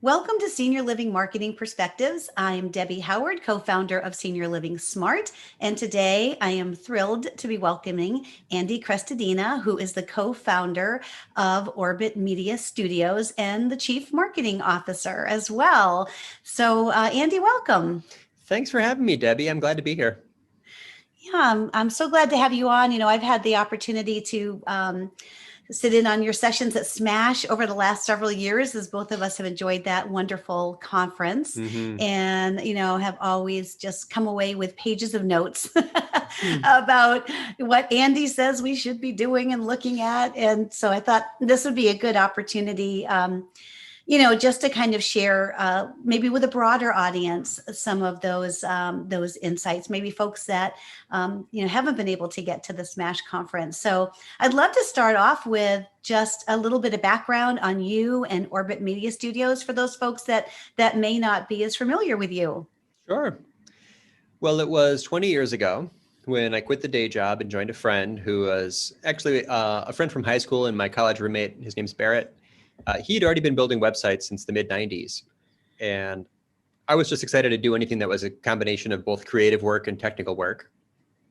Welcome to Senior Living Marketing Perspectives. I'm Debbie Howard, co-founder of Senior Living Smart, and today I am thrilled to be welcoming Andy Crestodina, who is the co-founder of Orbit Media Studios and the Chief Marketing Officer as well. So Andy, welcome. Thanks for having me, Debbie. I'm glad to be here. Yeah, I'm so glad to have you on. You know, I've had the opportunity to sit in on your sessions at Smash over the last several years, as both of us have enjoyed that wonderful conference, and have always just come away with pages of notes about what Andy says we should be doing and looking at. And so I thought this would be a good opportunity, just to kind of share maybe with a broader audience some of those insights, maybe folks that haven't been able to get to the Smash conference. So I'd love to start off with just a little bit of background on you and Orbit Media Studios for those folks that may not be as familiar with you. Sure. Well, it was 20 years ago when I quit the day job and joined a friend who was actually a friend from high school and my college roommate. His name's Barrett. He'd already been building websites since the mid 90s. And I was just excited to do anything that was a combination of both creative work and technical work.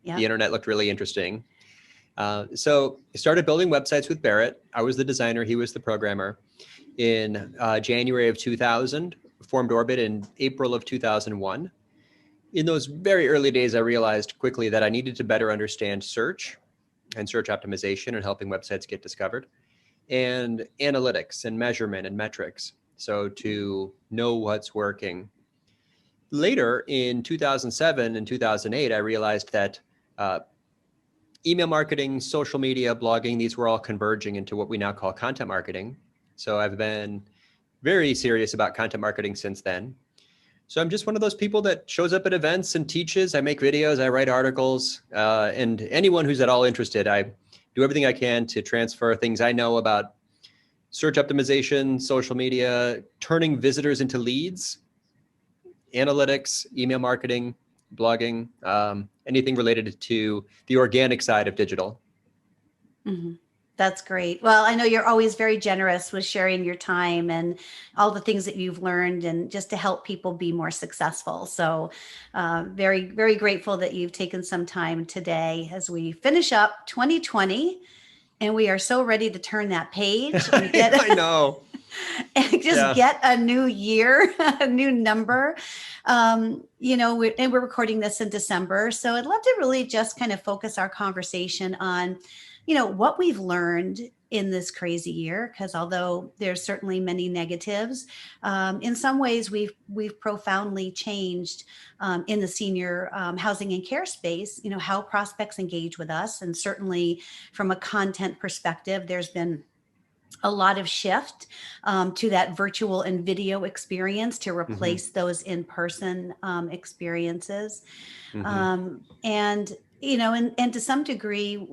Yeah. The internet looked really interesting. So I started building websites with Barrett. I was the designer, he was the programmer. In January of 2000, formed Orbit in April of 2001. In those very early days, I realized quickly that I needed to better understand search and search optimization and helping websites get discovered, and analytics and measurement and metrics. So to know what's working. Later in 2007 and 2008, I realized that email marketing, social media, blogging, these were all converging into what we now call content marketing. So I've been very serious about content marketing since then. So I'm just one of those people that shows up at events and teaches. I make videos, I write articles, and anyone who's at all interested, I do everything I can to transfer things I know about search optimization, social media, turning visitors into leads, analytics, email marketing, blogging, anything related to the organic side of digital. Mm-hmm. That's great. Well, I know you're always very generous with sharing your time and all the things that you've learned and just to help people be more successful. So very, very grateful that you've taken some time today as we finish up 2020 and we are so ready to turn that page and get I know. and just get a new year, a new number. And we're recording this in December. So I'd love to really just kind of focus our conversation on what we've learned in this crazy year, because although there's certainly many negatives, in some ways we've profoundly changed in the senior housing and care space, how prospects engage with us. And certainly from a content perspective, there's been a lot of shift to that virtual and video experience to replace those in-person experiences. And to some degree,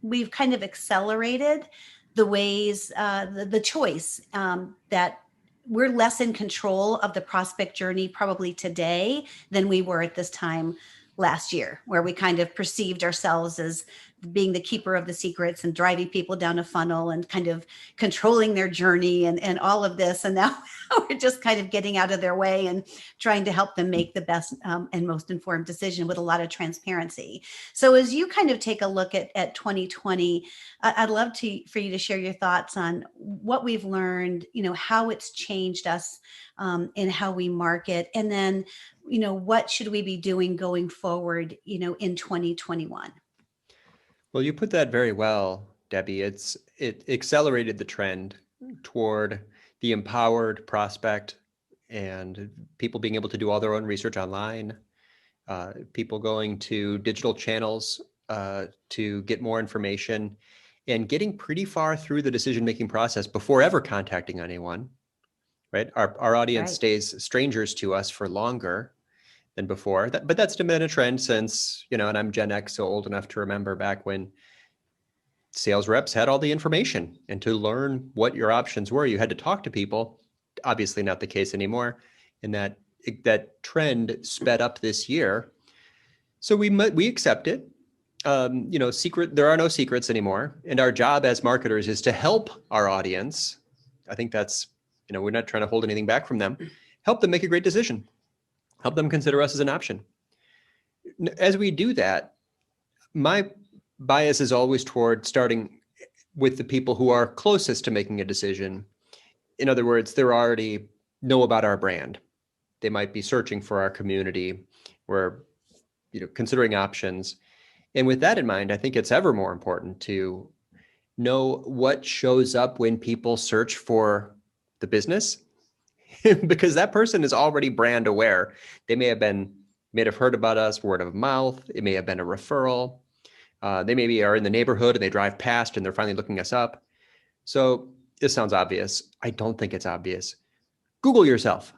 we've kind of accelerated the ways, the choice that we're less in control of the prospect journey probably today than we were at this time last year, where we kind of perceived ourselves as being the keeper of the secrets and driving people down a funnel and kind of controlling their journey and all of this. And now we're just kind of getting out of their way and trying to help them make the best and most informed decision with a lot of transparency. So as you kind of take a look at 2020, I'd love for you to share your thoughts on what we've learned, how it's changed us in how we market, and then, what should we be doing going forward, in 2021? Well, you put that very well, Debbie. It accelerated the trend toward the empowered prospect and people being able to do all their own research online, people going to digital channels to get more information and getting pretty far through the decision-making process before ever contacting anyone, right? Our audience stays strangers to us for longer than before. But that's been a trend since, and I'm Gen X, so old enough to remember back when sales reps had all the information, and to learn what your options were, you had to talk to people. Obviously not the case anymore. And that trend sped up this year. So we accept it. There are no secrets anymore. And our job as marketers is to help our audience. I think that's We're not trying to hold anything back from them. Help them make a great decision. Help them consider us as an option. As we do that, my bias is always toward starting with the people who are closest to making a decision. In other words, they already know about our brand. They might be searching for our community. We're, considering options. And with that in mind, I think it's ever more important to know what shows up when people search for the business, because that person is already brand aware. They may have heard about us, word of mouth. It may have been a referral. They maybe are in the neighborhood and they drive past and they're finally looking us up. So this sounds obvious. I don't think it's obvious. Google yourself.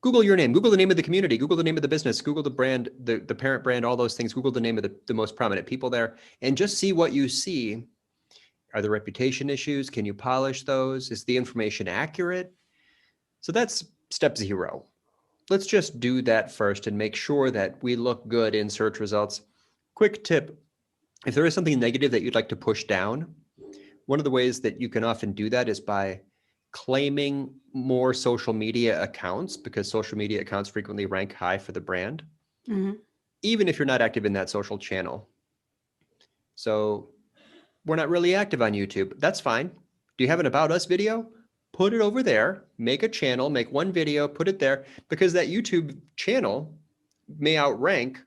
Google your name. Google the name of the community. Google the name of the business. Google the brand, the parent brand, all those things. Google the name of the most prominent people there and just see what you see. Are there reputation issues? Can you polish those? Is the information accurate? So that's step 0. Let's just do that first and make sure that we look good in search results. Quick tip. If there is something negative that you'd like to push down, one of the ways that you can often do that is by claiming more social media accounts, because social media accounts frequently rank high for the brand, even if you're not active in that social channel. So we're not really active on YouTube. That's fine. Do you have an About Us video? Put it over there, make a channel, make one video, put it there, because that YouTube channel may outrank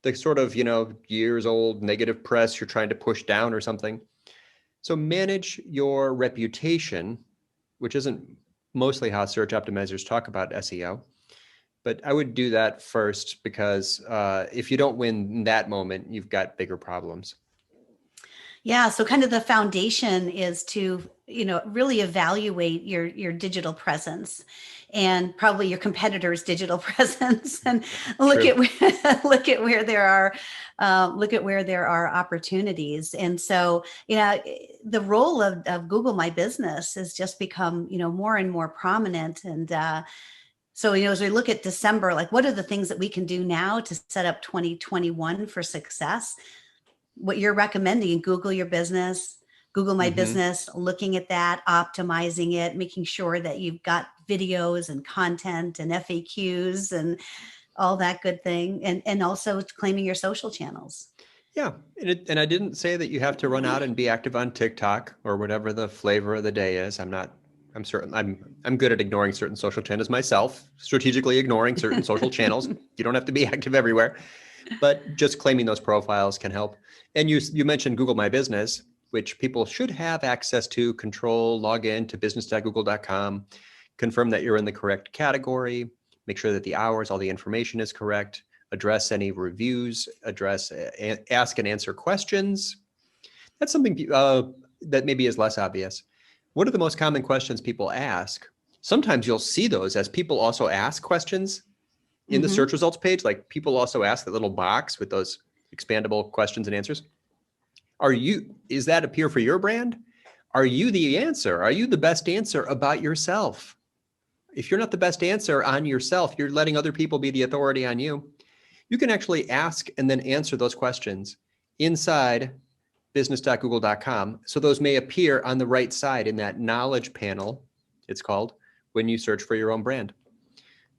the sort of, years old negative press you're trying to push down or something. So manage your reputation, which isn't mostly how search optimizers talk about SEO. But I would do that first, because if you don't win in that moment, you've got bigger problems. Yeah. So kind of the foundation is to, really evaluate your digital presence and probably your competitors' digital presence, and look at where there are opportunities. And so, the role of Google My Business has just become, more and more prominent. And so, as we look at December, like, what are the things that we can do now to set up 2021 for success? What you're recommending: Google your business, Google My Business, looking at that, optimizing it, making sure that you've got videos and content and FAQs and all that good thing. And also claiming your social channels. Yeah. And I didn't say that you have to run out and be active on TikTok or whatever the flavor of the day is. I'm good at ignoring certain social channels myself, strategically ignoring certain social channels. You don't have to be active everywhere, but just claiming those profiles can help. And you mentioned Google My Business, which people should have access to, control, log in to business.google.com, confirm that you're in the correct category, make sure that the hours, all the information is correct, address any reviews, ask and answer questions. That's something that maybe is less obvious. What are the most common questions people ask? Sometimes you'll see those as people also ask questions in the search results page. Like, people also ask that little box with those expandable questions and answers. Is that appear for your brand? Are you the answer? Are you the best answer about yourself? If you're not the best answer on yourself, you're letting other people be the authority on you. You can actually ask and then answer those questions inside business.google.com. So those may appear on the right side in that knowledge panel, it's called, when you search for your own brand.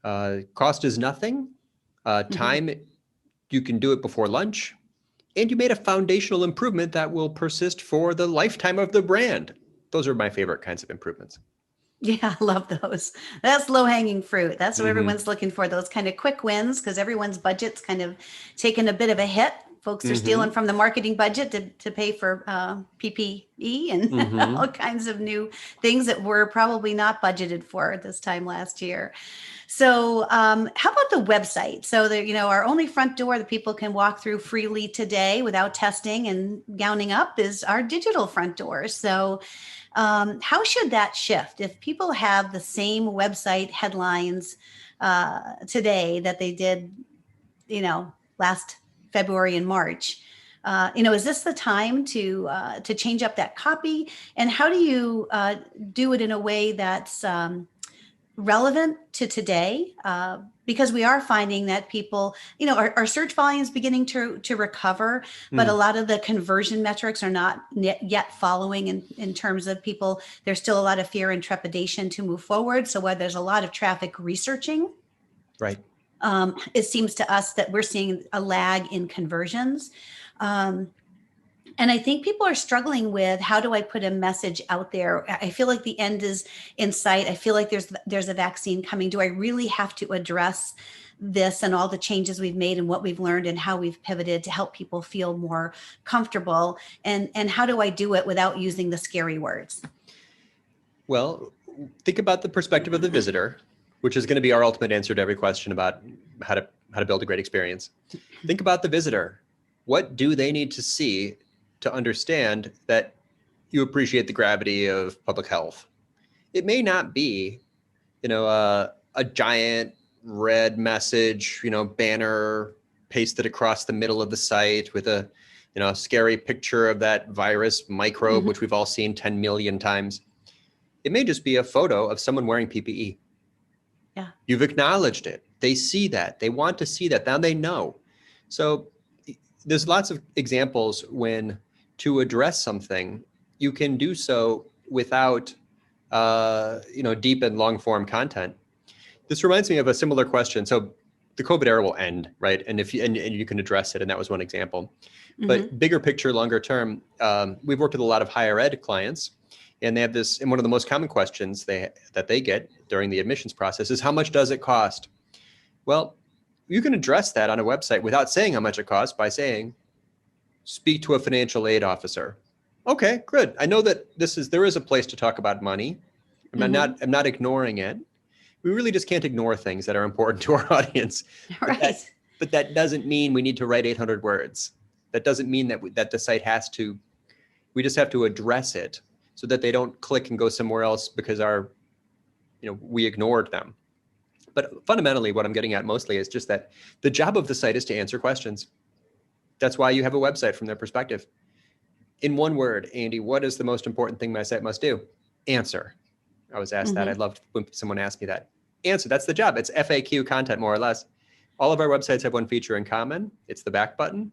Cost is nothing. Time, you can do it before lunch. And you made a foundational improvement that will persist for the lifetime of the brand. Those are my favorite kinds of improvements. Yeah, I love those. That's low-hanging fruit. That's what everyone's looking for, those kind of quick wins, because everyone's budget's kind of taken a bit of a hit. Folks are stealing from the marketing budget to pay for PPE and all kinds of new things that were probably not budgeted for this time last year. So how about the website? So our only front door that people can walk through freely today without testing and gowning up is our digital front door. So how should that shift? If people have the same website headlines today that they did, last February and March, is this the time to change up that copy? And how do you do it in a way that's relevant to today, because we are finding that people, our search volume is beginning to recover, but a lot of the conversion metrics are not yet following in terms of people. There's still a lot of fear and trepidation to move forward. So while there's a lot of traffic researching, Right. It seems to us that we're seeing a lag in conversions. And I think people are struggling with, how do I put a message out there? I feel like the end is in sight. I feel like there's a vaccine coming. Do I really have to address this and all the changes we've made and what we've learned and how we've pivoted to help people feel more comfortable? And how do I do it without using the scary words? Well, think about the perspective of the visitor, which is going to be our ultimate answer to every question about how to build a great experience. Think about the visitor. What do they need to see to understand that you appreciate the gravity of public health? It may not be, a giant red message, banner pasted across the middle of the site with a, scary picture of that virus microbe, which we've all seen 10 million times. It may just be a photo of someone wearing PPE. Yeah. You've acknowledged it. They see that. They want to see that. Now they know. So there's lots of examples when to address something, you can do so without, deep and long form content. This reminds me of a similar question. So the COVID era will end, right? And if you, and you can address it. And that was one example. But bigger picture, longer term, we've worked with a lot of higher ed clients, and they have this, and one of the most common questions that they get during the admissions process is, how much does it cost? Well, you can address that on a website without saying how much it costs by saying, speak to a financial aid officer. Okay, good. I know that there is a place to talk about money. I'm not ignoring it. We really just can't ignore things that are important to our audience. Right. But that doesn't mean we need to write 800 words. That doesn't mean that the site has to. We just have to address it so that they don't click and go somewhere else because we ignored them. But fundamentally, what I'm getting at mostly is just that the job of the site is to answer questions. That's why you have a website from their perspective. In one word, Andy, what is the most important thing my site must do? Answer. I was asked that. I loved when someone asked me that. Answer. That's the job. It's FAQ content, more or less. All of our websites have one feature in common. It's the back button.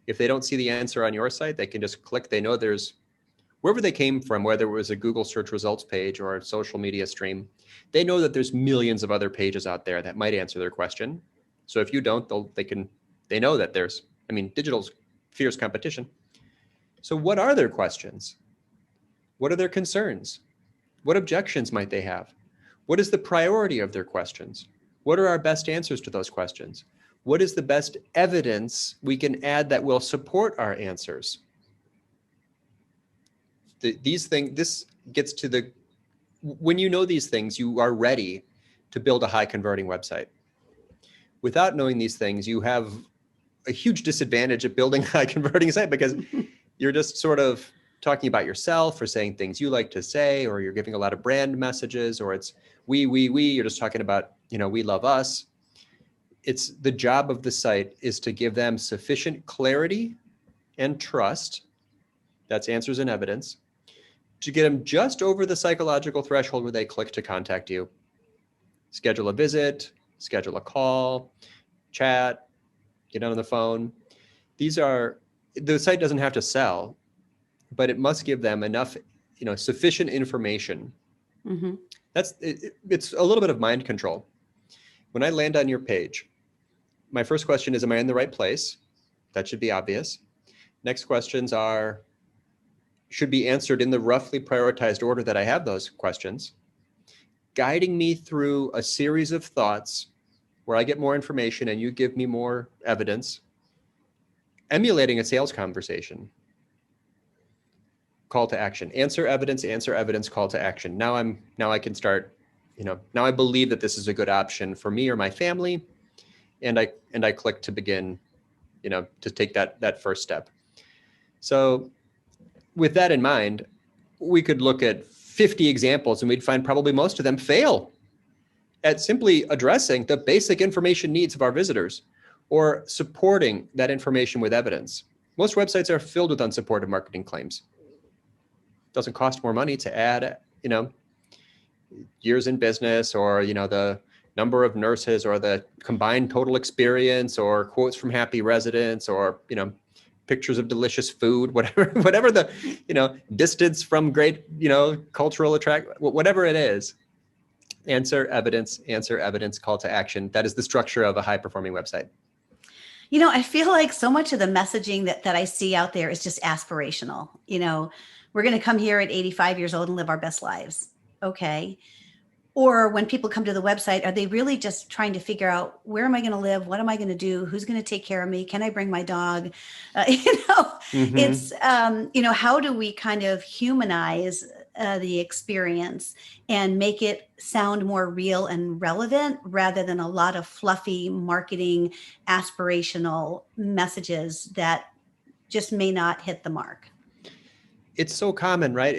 If they don't see the answer on your site, they can just click. They know there's, wherever they came from, whether it was a Google search results page or a social media stream, they know that there's millions of other pages out there that might answer their question. So if you don't, they know that digital's fierce competition. So what are their questions? What are their concerns? What objections might they have? What is the priority of their questions? What are our best answers to those questions? What is the best evidence we can add that will support our answers? This gets to when you know these things, you are ready to build a high converting website. Without knowing these things, you have a huge disadvantage at building a high converting site because you're just sort of talking about yourself or saying things you like to say, or you're giving a lot of brand messages, or it's we, you're just talking about, we love us. It's the job of the site is to give them sufficient clarity and trust, that's answers and evidence, to get them just over the psychological threshold where they click to contact you. Schedule a visit, schedule a call, chat, get on the phone. The site doesn't have to sell, but it must give them enough, sufficient information. It's a little bit of mind control. When I land on your page, my first question is, am I in the right place? That should be obvious. Next questions should be answered in the roughly prioritized order that I have those questions, guiding me through a series of thoughts where I get more information and you give me more evidence, emulating a sales conversation. Call to action, answer evidence, call to action. Now I can start, now I believe that this is a good option for me or my family. And I click to begin, to take that first step. So with that in mind, we could look at 50 examples and we'd find probably most of them fail at simply addressing the basic information needs of our visitors or supporting that information with evidence. Most websites are filled with unsupported marketing claims. It doesn't cost more money to add, years in business, or, the number of nurses, or the combined total experience, or quotes from happy residents, or, pictures of delicious food, whatever the, distance from great, cultural whatever it is. Answer evidence, call to action. That is the structure of a high performing website. I feel like so much of the messaging that I see out there is just aspirational. We're going to come here at 85 years old and live our best lives. Okay. Or when people come to the website, are they really just trying to figure out, where am I going to live? What am I going to do? Who's going to take care of me? Can I bring my dog? It's, how do we kind of humanize the experience and make it sound more real and relevant, rather than a lot of fluffy marketing, aspirational messages that just may not hit the mark? It's so common, right?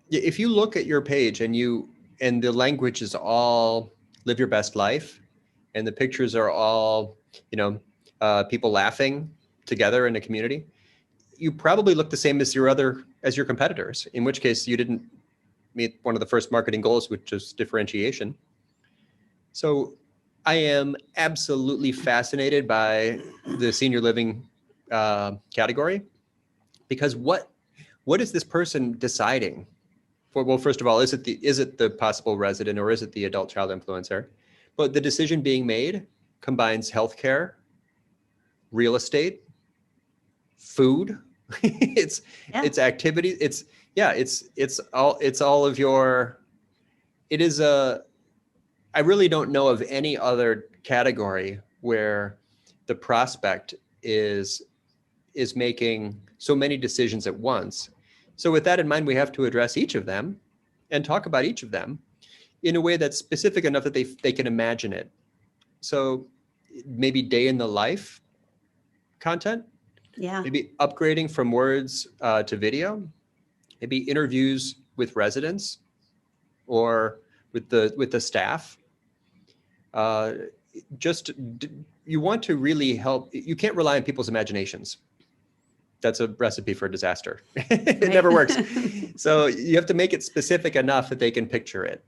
If you look at your page and the language is all live your best life, and the pictures are all, people laughing together in a community, you probably look the same as your competitors, in which case you didn't meet one of the first marketing goals, which is differentiation. So I am absolutely fascinated by the senior living category, because what is this person deciding? Well, first of all, is it the possible resident, or is it the adult child influencer? But the decision being made combines healthcare, real estate, food. it's activity. It's all of your. It is I really don't know of any other category where the prospect is making so many decisions at once. So with that in mind, we have to address each of them and talk about each of them in a way that's specific enough that they can imagine it. So maybe day in the life content, maybe upgrading from words to video, maybe interviews with residents or with the staff. You want to really help. You can't rely on people's imaginations. That's a recipe for disaster. It never works. So you have to make it specific enough that they can picture it.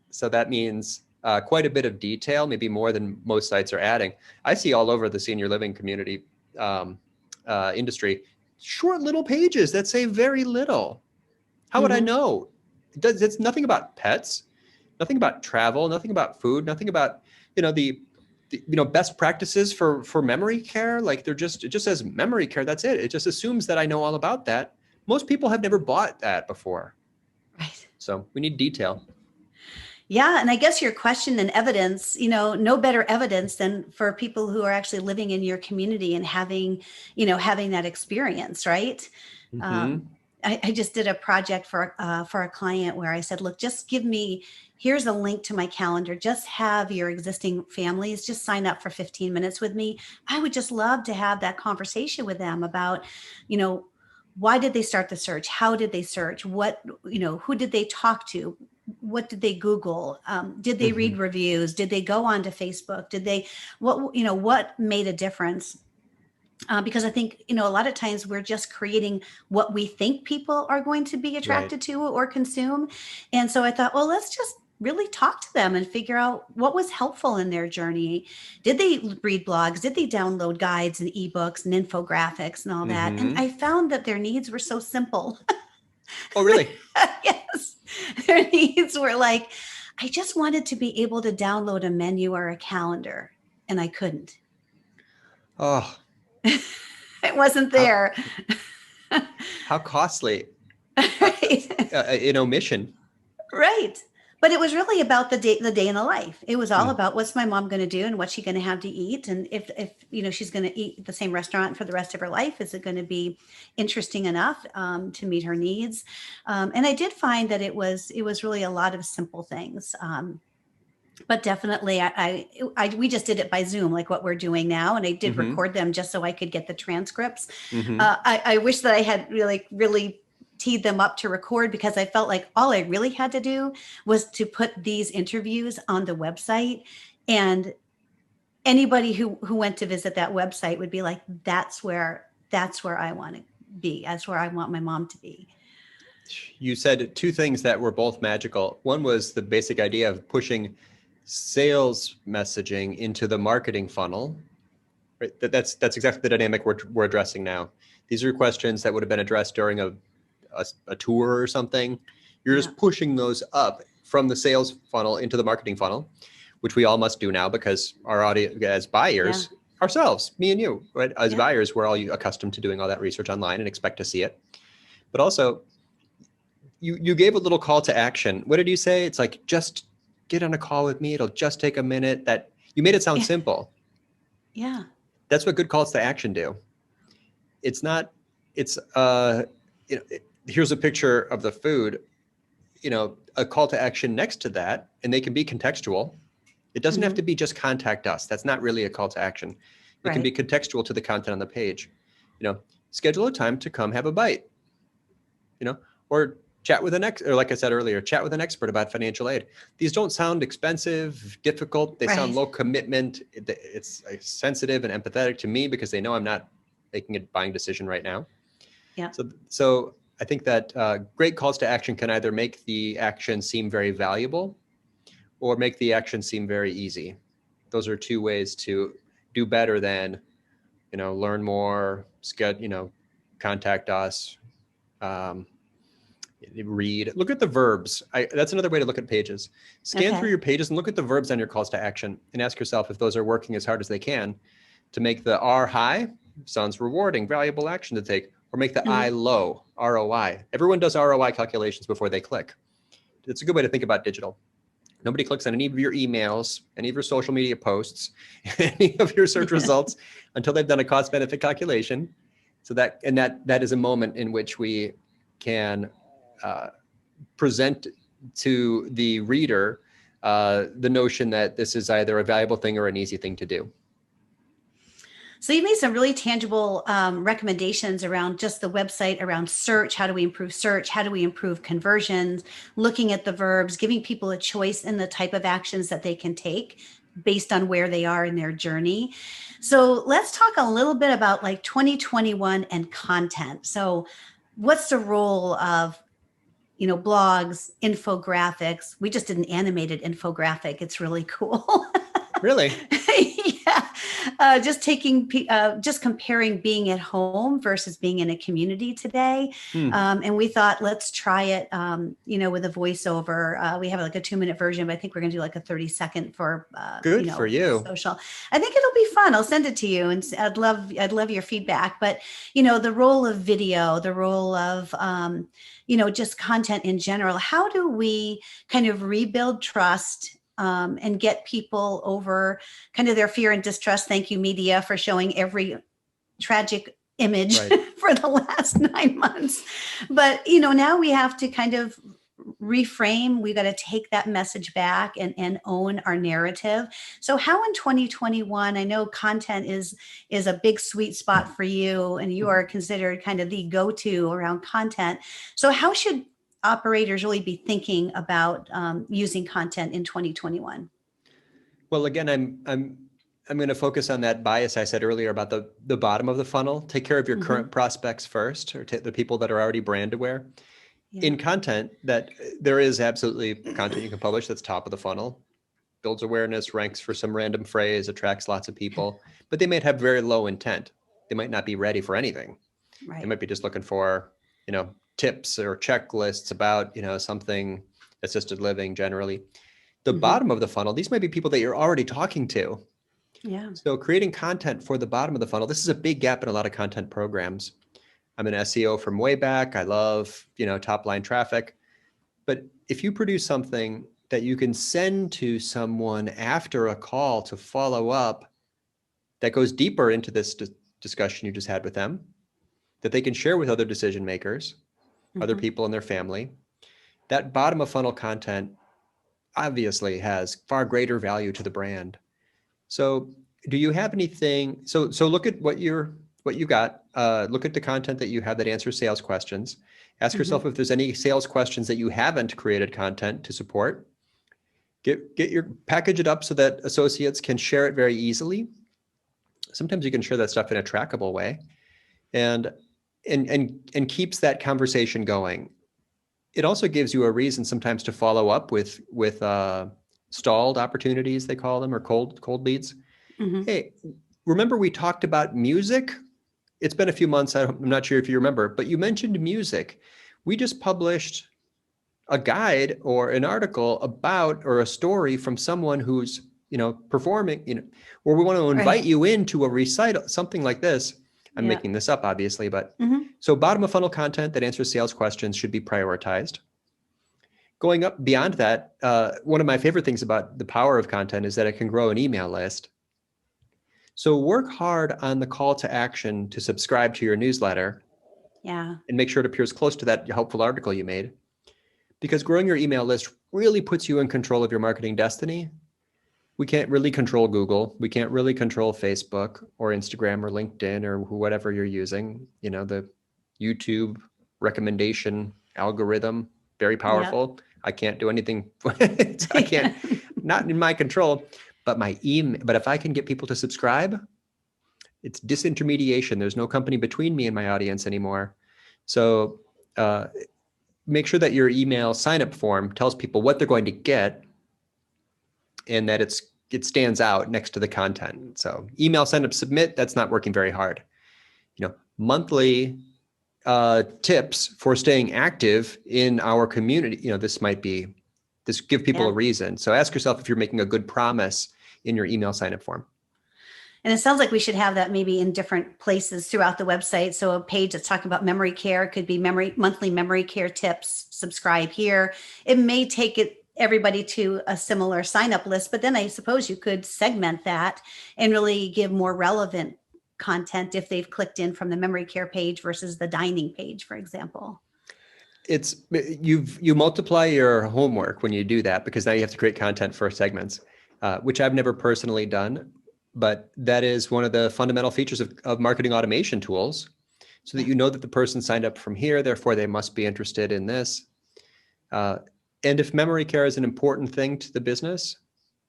So that means quite a bit of detail, maybe more than most sites are adding. I see all over the senior living community industry, short little pages that say very little. How would I know? It's nothing about pets, nothing about travel, nothing about food, nothing about, the best practices for memory care. Like it just says memory care. That's it. It just assumes that I know all about that. Most people have never bought that before. Right. So we need detail. Yeah. And I guess your question and evidence, no better evidence than for people who are actually living in your community and having that experience. Right. Mm-hmm. I just did a project for a client where I said, look, just here's a link to my calendar. Just have your existing families just sign up for 15 minutes with me. I would just love to have that conversation with them about, why did they start the search? How did they search? What, who did they talk to? What did they Google? Did they read reviews? Did they go onto Facebook? What made a difference? Because I think, a lot of times we're just creating what we think people are going to be attracted to or consume. And so I thought, well, let's just really talk to them and figure out what was helpful in their journey. Did they read blogs? Did they download guides and ebooks and infographics and all that? And I found that their needs were so simple. Oh, really? Yes. Their needs were like, I just wanted to be able to download a menu or a calendar, and I couldn't. Oh. It wasn't there. How costly. Right. In omission. Right. But it was really about the day in the life. It was all about, what's my mom going to do and what's she going to have to eat? And if she's going to eat at the same restaurant for the rest of her life, is it going to be interesting enough to meet her needs? And I did find that it was really a lot of simple things. But definitely, we just did it by Zoom, like what we're doing now. And I did record them just so I could get the transcripts. I wish that I had really teed them up to record, because I felt like all I really had to do was to put these interviews on the website. And anybody who went to visit that website would be like, that's where I want to be. That's where I want my mom to be. You said two things that were both magical. One was the basic idea of pushing sales messaging into the marketing funnel. Right? That's exactly the dynamic we're addressing now. These are questions that would have been addressed during a tour or something. You're just pushing those up from the sales funnel into the marketing funnel, which we all must do now because our audience, as buyers, ourselves, me and you, right? As buyers, we're all accustomed to doing all that research online and expect to see it. But also, you gave a little call to action. What did you say? It's like, just get on a call with me. It'll just take a minute. That you made it sound simple. Yeah. That's what good calls to action do. It's not, it's, here's a picture of the food, a call to action next to that, and they can be contextual. It doesn't have to be just contact us. That's not really a call to action. It can be contextual to the content on the page. Schedule a time to come have a bite, or chat with or like I said earlier, chat with an expert about financial aid. These don't sound expensive, difficult. They sound low commitment. It's sensitive and empathetic to me because they know I'm not making a buying decision right now. Yeah. So I think that great calls to action can either make the action seem very valuable or make the action seem very easy. Those are two ways to do better than, learn more, contact us, read. Look at the verbs. That's another way to look at pages. Scan through your pages and look at the verbs on your calls to action and ask yourself if those are working as hard as they can to make the R high, sounds rewarding, valuable action to take, or make the I low, ROI. Everyone does ROI calculations before they click. It's a good way to think about digital. Nobody clicks on any of your emails, any of your social media posts, any of your search results until they've done a cost benefit calculation. So that is a moment in which we can present to the reader the notion that this is either a valuable thing or an easy thing to do. So you made some really tangible recommendations around just the website, around search. How do we improve search? How do we improve conversions? Looking at the verbs, giving people a choice in the type of actions that they can take based on where they are in their journey. So let's talk a little bit about like 2021 and content. So what's the role of blogs, infographics? We just did an animated infographic. It's really cool. Really? Yeah. Just comparing being at home versus being in a community today. And we thought, let's try it, with a voiceover. We have like a 2-minute version, but I think we're going to do like a 30-second for, good for you. Social. I think it'll be fun. I'll send it to you and I'd love your feedback, but the role of video, the role of, just content in general. How do we kind of rebuild trust and get people over kind of their fear and distrust? Thank you, media, for showing every tragic image for the last 9 months. But, now we have to kind of reframe. We got to take that message back and own our narrative. So how in 2021, I know content is a big sweet spot for you, and you are considered kind of the go-to around content. So how should operators really be thinking about using content in 2021? Well, again, I'm going to focus on that bias I said earlier about the bottom of the funnel. Take care of your current prospects first, or the people that are already brand aware. Yeah. In content, that there is absolutely content you can publish that's top of the funnel, builds awareness, ranks for some random phrase, attracts lots of people, but they might have very low intent. They might not be ready for anything. Right. They might be just looking for, tips or checklists about, something assisted living generally. The bottom of the funnel, these might be people that you're already talking to. Yeah. So creating content for the bottom of the funnel, this is a big gap in a lot of content programs. I'm an SEO from way back. I love, top line traffic. But if you produce something that you can send to someone after a call to follow up that goes deeper into this discussion you just had with them, that they can share with other decision makers, other people in their family, that bottom of funnel content obviously has far greater value to the brand. So do you have anything? So look at what you got. Look at the content that you have that answers sales questions. Ask yourself if there's any sales questions that you haven't created content to support. Package it up so that associates can share it very easily. Sometimes you can share that stuff in a trackable way, and keeps that conversation going. it also gives you a reason sometimes to follow up with stalled opportunities, they call them, or cold leads. Mm-hmm. Hey, remember we talked about music? It's been a few months. I'm not sure if you remember, but you mentioned music. We just published a guide or an article about, or a story from someone who's, performing, or we want to invite Right. you into a recital, something like this. I'm Yeah. making this up, obviously, but Mm-hmm. so bottom of funnel content that answers sales questions should be prioritized. Going up beyond that, one of my favorite things about the power of content is that it can grow an email list. So work hard on the call to action to subscribe to your newsletter. Yeah. And make sure it appears close to that helpful article you made. Because growing your email list really puts you in control of your marketing destiny. We can't really control Google. We can't really control Facebook or Instagram or LinkedIn or whatever you're using. The YouTube recommendation algorithm, very Yeah. powerful. I can't do anything. I can't, not in my control, but my email. But if I can get people to subscribe, it's disintermediation. There's no company between me and my audience anymore. So make sure that your email sign-up form tells people what they're going to get and that it stands out next to the content. So email sign up submit, that's not working very hard. Monthly tips for staying active in our community. This give people Yeah. a reason. So ask yourself if you're making a good promise in your email sign-up form. And it sounds like we should have that maybe in different places throughout the website. So a page that's talking about memory care could be monthly memory care tips, subscribe here. It may take everybody to a similar sign up list, but then I suppose you could segment that and really give more relevant content if they've clicked in from the memory care page versus the dining page, for example. You multiply your homework when you do that, because now you have to create content for segments, which I've never personally done, but that is one of the fundamental features of marketing automation tools, so that you know that the person signed up from here, therefore they must be interested in this. And if memory care is an important thing to the business,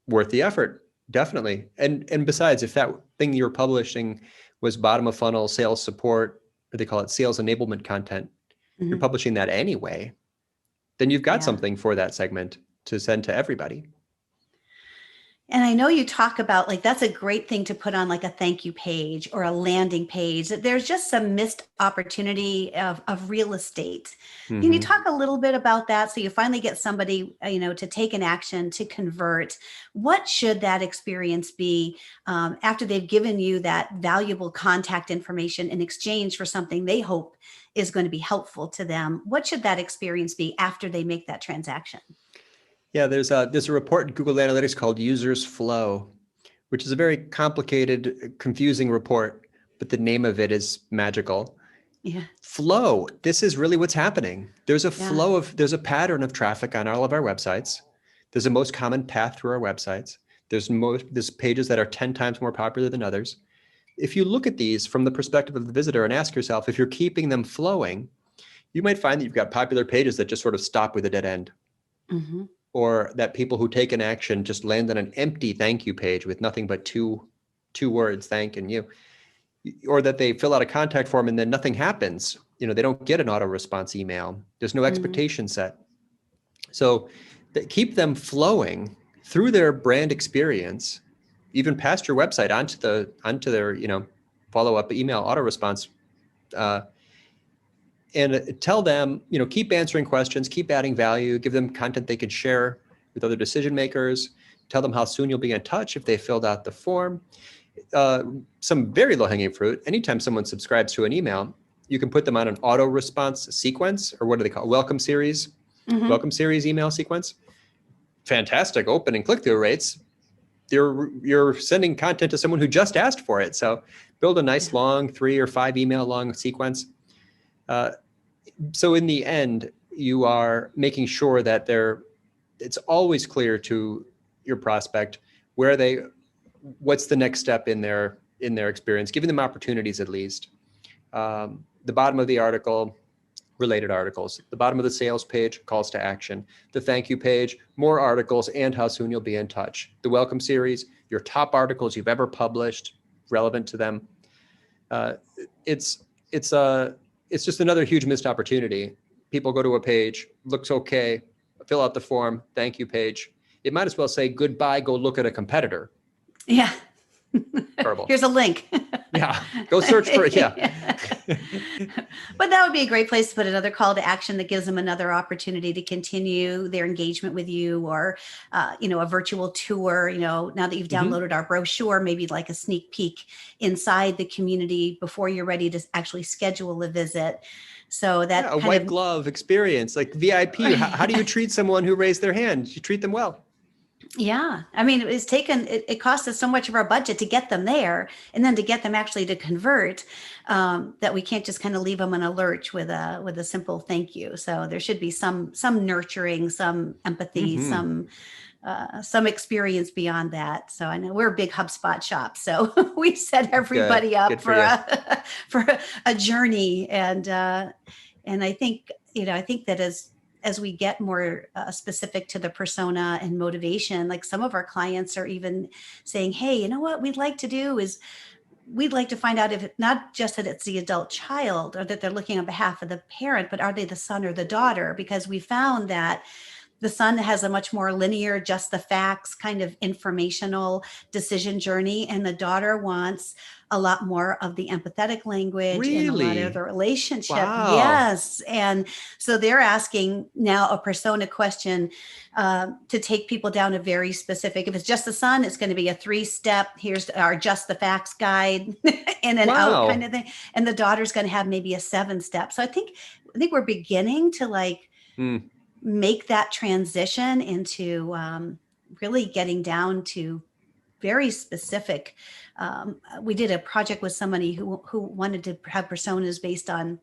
worth the effort, definitely. And besides, if that thing you're publishing was bottom of funnel sales support, or they call it sales enablement content, you're publishing that anyway, then you've got something for that segment to send to everybody. And I know you talk about that's a great thing to put on a thank you page or a landing page. There's just some missed opportunity of real estate. Mm-hmm. Can you talk a little bit about that? So you finally get somebody, to take an action to convert. What should that experience be after they've given you that valuable contact information in exchange for something they hope is going to be helpful to them? What should that experience be after they make that transaction? Yeah, there's a report in Google Analytics called Users Flow, which is a very complicated, confusing report, but the name of it is magical. Yeah. Flow. This is really what's happening. There's a pattern of traffic on all of our websites. There's a most common path through our websites. There's pages that are 10 times more popular than others. If you look at these from the perspective of the visitor and ask yourself if you're keeping them flowing, you might find that you've got popular pages that just sort of stop with a dead end. Mm-hmm. Or that people who take an action just land on an empty thank you page with nothing but two words, thanking you. Or that they fill out a contact form and then nothing happens. They don't get an auto response email. There's no expectation set. So keep them flowing through their brand experience, even past your website onto their follow-up email auto response. And tell them, keep answering questions, keep adding value, give them content they can share with other decision makers, tell them how soon you'll be in touch if they filled out the form. Some very low-hanging fruit. Anytime someone subscribes to an email, you can put them on an auto response sequence, or what do they call it? Welcome series email sequence. Fantastic open and click-through rates. You're sending content to someone who just asked for it. So build a nice long 3 or 5 email long sequence. So in the end, you are making sure that it's always clear to your prospect what's the next step in their experience, giving them opportunities at least. The bottom of the article, related articles. The bottom of the sales page, calls to action. The thank you page, more articles and how soon you'll be in touch. The welcome series, your top articles you've ever published, relevant to them. It's just another huge missed opportunity. people go to a page, looks okay, fill out the form, thank you page. It might as well say goodbye, go look at a competitor. Yeah. Terrible. Here's a link. Yeah, go search for it. Yeah. But that would be a great place to put another call to action that gives them another opportunity to continue their engagement with you, or, a virtual tour. Now that you've downloaded our brochure, maybe like a sneak peek inside the community before you're ready to actually schedule a visit. So that a white glove experience, like VIP. How do you treat someone who raised their hand? You treat them well. Yeah. I mean, it cost us so much of our budget to get them there, and then to get them actually to convert, that we can't just kind of leave them in a lurch with a simple thank you. So there should be some nurturing, some empathy, some experience beyond that. So I know we're a big HubSpot shop, so we set everybody up for a journey. And I think, that as we get more specific to the persona and motivation, like some of our clients are even saying, hey, what we'd like to do is we'd like to find out if not just that it's the adult child, or that they're looking on behalf of the parent, but are they the son or the daughter? Because we found that the son has a much more linear, just the facts kind of informational decision journey. And the daughter wants a lot more of the empathetic language and a lot of the relationship. Wow. Yes. And so they're asking now a persona question to take people down a very specific, if it's just the son, it's going to be a 3-step, here's our just the facts guide in and out kind of thing. And the daughter's going to have maybe a 7-step. So I think we're beginning to make that transition into really getting down to very specific. We did a project with somebody who wanted to have personas based on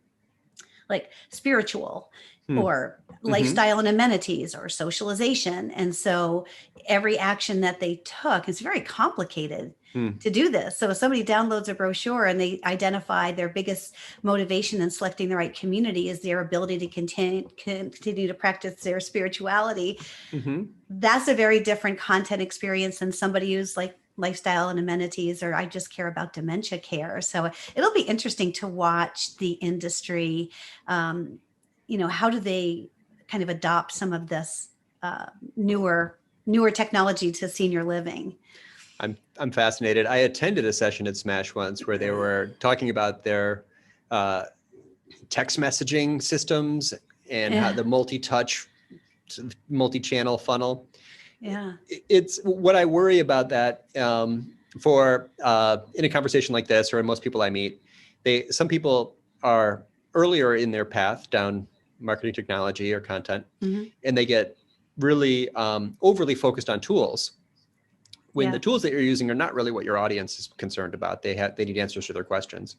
like spiritual or lifestyle and amenities or socialization. And so every action that they took, is very complicated to do this. So if somebody downloads a brochure and they identify their biggest motivation in selecting the right community is their ability to continue to practice their spirituality, that's a very different content experience than somebody who's like lifestyle and amenities, or I just care about dementia care. So it'll be interesting to watch the industry. How do they kind of adopt some of this newer technology to senior living? I'm fascinated. I attended a session at Smash once where they were talking about their text messaging systems and how the multi-touch, multi-channel funnel. Yeah, it's what I worry about that for in a conversation like this, or in most people I meet, some people are earlier in their path down marketing technology or content, and they get really overly focused on tools when the tools that you're using are not really what your audience is concerned about. They need answers to their questions.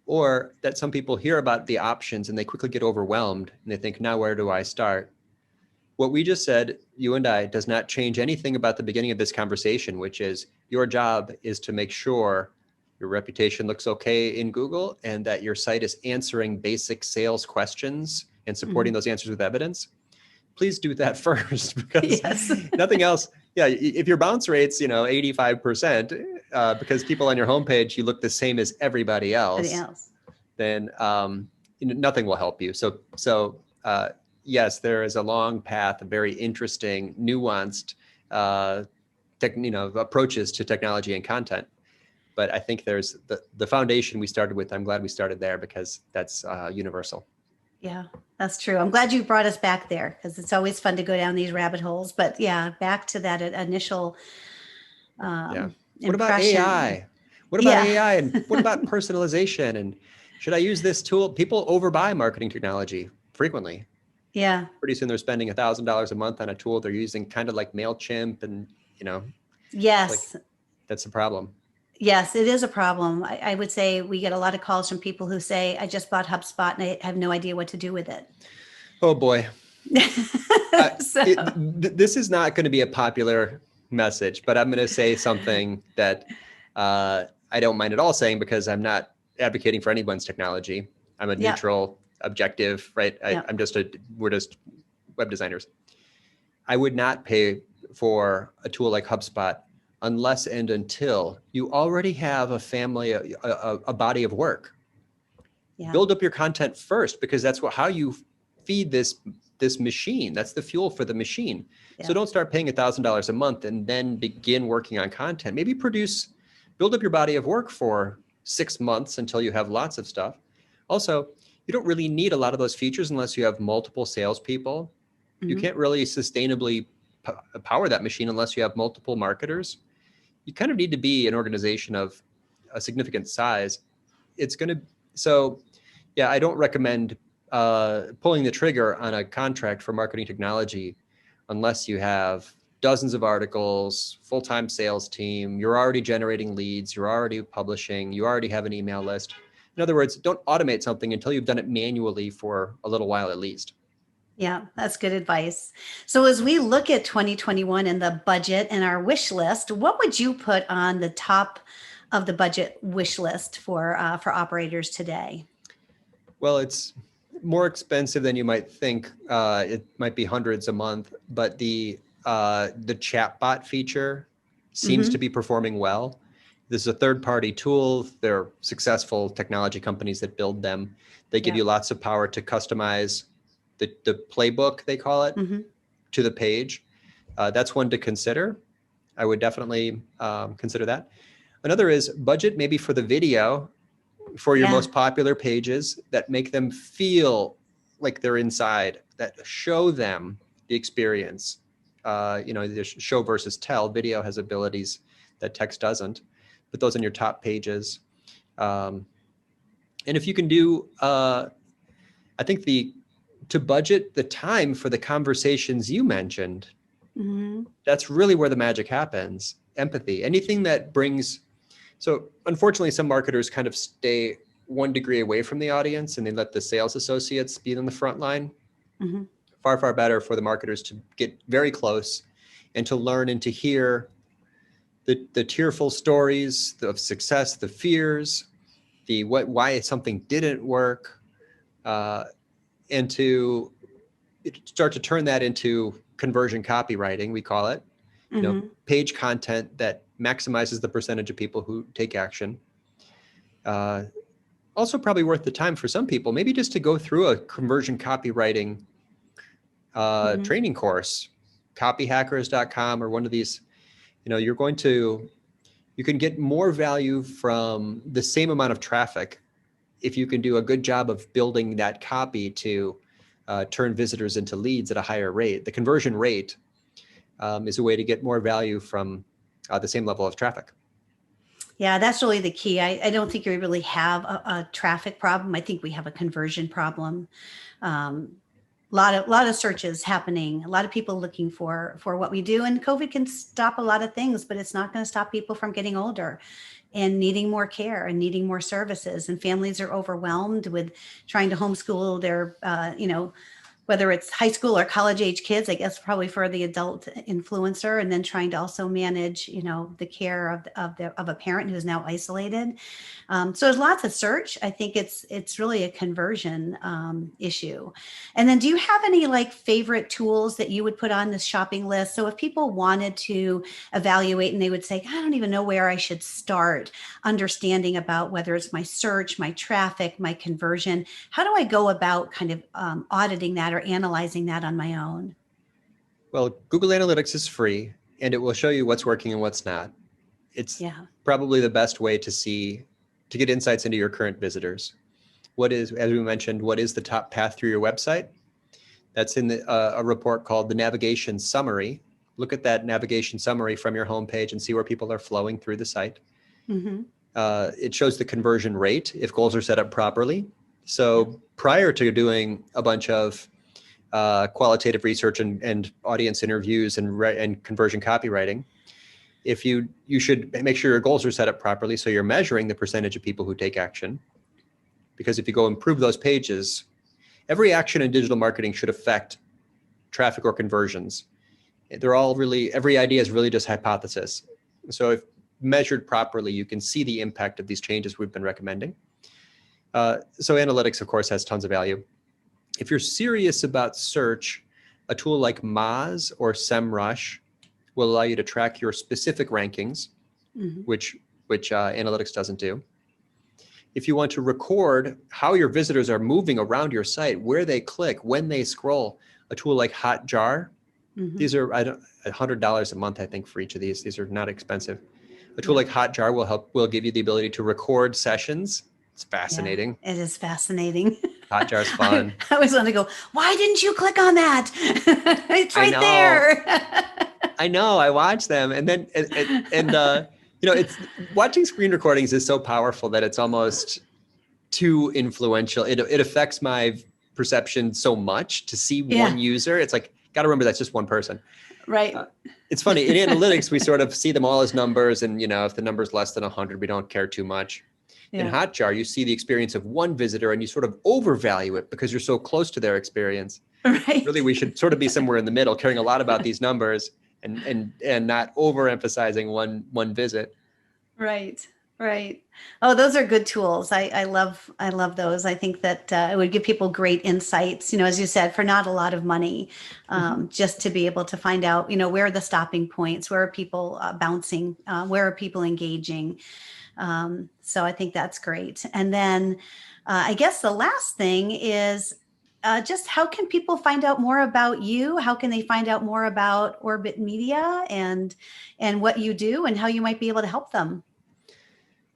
Or that some people hear about the options and they quickly get overwhelmed and they think, now where do I start? What we just said, you and I, does not change anything about the beginning of this conversation, which is your job is to make sure your reputation looks okay in Google and that your site is answering basic sales questions and supporting those answers with evidence. Please do that first, because nothing else. Yeah, if your bounce rate's 85%, because people on your homepage you look the same as everybody else. Then nothing will help you. So yes, there is a long path of very interesting, nuanced approaches to technology and content. But I think there's the foundation we started with. I'm glad we started there because that's universal. Yeah, that's true. I'm glad you brought us back there, because it's always fun to go down these rabbit holes. But yeah, back to that initial What about AI? What about AI and what about personalization? And should I use this tool? People overbuy marketing technology frequently. Yeah. Pretty soon they're spending $1,000 a month on a tool they're using, kind of like MailChimp, and Yes, that's a problem. Yes, it is a problem. I would say we get a lot of calls from people who say, I just bought HubSpot and I have no idea what to do with it. Oh boy. This is not going to be a popular message, but I'm going to say something that I don't mind at all saying, because I'm not advocating for anyone's technology. I'm a neutral, objective, right? We're just web designers. I would not pay for a tool like HubSpot unless and until you already have a family, a body of work. Build up your content first, because that's how you feed this machine. That's the fuel for the machine. Yeah. So don't start paying $1,000 a month and then begin working on content. Maybe build up your body of work for 6 months until you have lots of stuff. Also, you don't really need a lot of those features unless you have multiple salespeople. You can't really sustainably power that machine unless you have multiple marketers. You kind of need to be an organization of a significant size. So yeah, I don't recommend pulling the trigger on a contract for marketing technology unless you have dozens of articles, full-time sales team, you're already generating leads, you're already publishing, you already have an email list. In other words, don't automate something until you've done it manually for a little while at least. Yeah, that's good advice. So as we look at 2021 and the budget and our wish list, what would you put on the top of the budget wish list for operators today? Well, it's more expensive than you might think. It might be hundreds a month, but the chatbot feature seems to be performing well. This is a third-party tool. They're successful technology companies that build them. They give you lots of power to customize the playbook, they call it, to the page. That's one to consider. I would definitely consider that. Another is budget maybe for the video for your most popular pages that make them feel like they're inside, that show them the experience. There's show versus tell. Video has abilities that text doesn't. Put those on your top pages. And if you can do, I think to budget the time for the conversations you mentioned, that's really where the magic happens. Empathy, anything that brings. So unfortunately, some marketers kind of stay 1 degree away from the audience and they let the sales associates be on the front line. Far, far better for the marketers to get very close and to learn and to hear the tearful stories of success, the fears, why something didn't work, and to start to turn that into conversion copywriting, we call it. Page content that maximizes the percentage of people who take action. Also probably worth the time for some people, maybe just to go through a conversion copywriting training course, copyhackers.com or one of these. You can get more value from the same amount of traffic if you can do a good job of building that copy to turn visitors into leads at a higher rate. The conversion rate is a way to get more value from the same level of traffic. Yeah, that's really the key. I don't think we really have a traffic problem. I think we have a conversion problem. Lot of searches happening, a lot of people looking for what we do, and COVID can stop a lot of things, but it's not going to stop people from getting older and needing more care and needing more services. And families are overwhelmed with trying to homeschool their whether it's high school or college age kids, I guess probably for the adult influencer, and then trying to also manage, the care of a parent who's now isolated. So there's lots of search. I think it's really a conversion issue. And then do you have any favorite tools that you would put on this shopping list? So if people wanted to evaluate and they would say, I don't even know where I should start understanding about whether it's my search, my traffic, my conversion, how do I go about kind of auditing that or analyzing that on my own? Well, Google Analytics is free and it will show you what's working and what's not. It's probably the best way to get insights into your current visitors. As we mentioned, what is the top path through your website? That's in a report called the Navigation Summary. Look at that navigation summary from your homepage and see where people are flowing through the site. It shows the conversion rate if goals are set up properly. So prior to doing a bunch of qualitative research and audience interviews and conversion copywriting, you should make sure your goals are set up properly so you're measuring the percentage of people who take action. Because if you go improve those pages, every action in digital marketing should affect traffic or conversions. Every idea is really just hypothesis. So if measured properly, you can see the impact of these changes we've been recommending. So analytics, of course, has tons of value. If you're serious about search, a tool like Moz or SEMrush will allow you to track your specific rankings, which analytics doesn't do. If you want to record how your visitors are moving around your site, where they click, when they scroll, a tool like Hotjar. These are $100 a month, I think, for each of these. These are not expensive. A tool like Hotjar will give you the ability to record sessions. It's fascinating. Yeah, it is fascinating. Hotjar's fun. I always want to go, why didn't you click on that? It's right there. I know. I watch them, and then it's watching screen recordings is so powerful that it's almost too influential. It affects my perception so much to see one user. It's like, got to remember that's just one person. Right. It's funny in analytics, we sort of see them all as numbers, and if the number's less than 100, we don't care too much. In Hotjar, you see the experience of one visitor and you sort of overvalue it because you're so close to their experience. Right. Really, we should sort of be somewhere in the middle, caring a lot about these numbers and not overemphasizing one visit. Right. Right. Oh, those are good tools. I love those. I think that it would give people great insights, as you said, for not a lot of money, just to be able to find out, where are the stopping points, where are people bouncing, where are people engaging. So I think that's great. And then I guess the last thing is just how can people find out more about you? How can they find out more about Orbit Media and what you do and how you might be able to help them?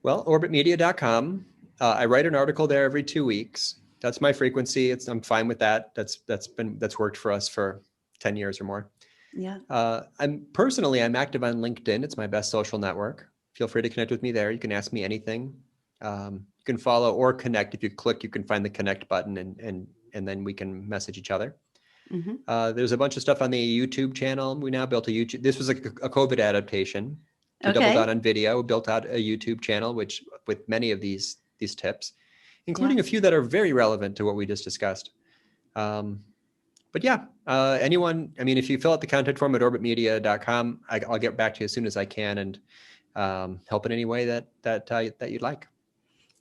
Well, orbitmedia.com. I write an article there every 2 weeks. That's my frequency. I'm fine with that. That's worked for us for 10 years or more. Yeah. I'm active on LinkedIn. It's my best social network. Feel free to connect with me there. You can ask me anything. You can follow or connect. If you click, you can find the connect button and then we can message each other. There's a bunch of stuff on the YouTube channel. We now built a YouTube. This was a COVID adaptation. To double down on video, we built out a YouTube channel, which with many of these tips, including a few that are very relevant to what we just discussed. But yeah, anyone, if you fill out the content form at orbitmedia.com, I'll get back to you as soon as I can and help in any way that you'd like.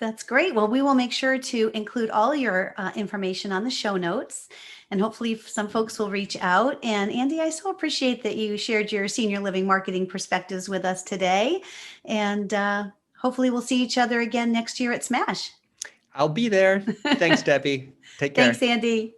That's great. Well, we will make sure to include all your information on the show notes, and hopefully some folks will reach out. And Andy, I so appreciate that you shared your senior living marketing perspectives with us today. And hopefully we'll see each other again next year at Smash. I'll be there. Thanks, Debbie. Take care. Thanks, Andy.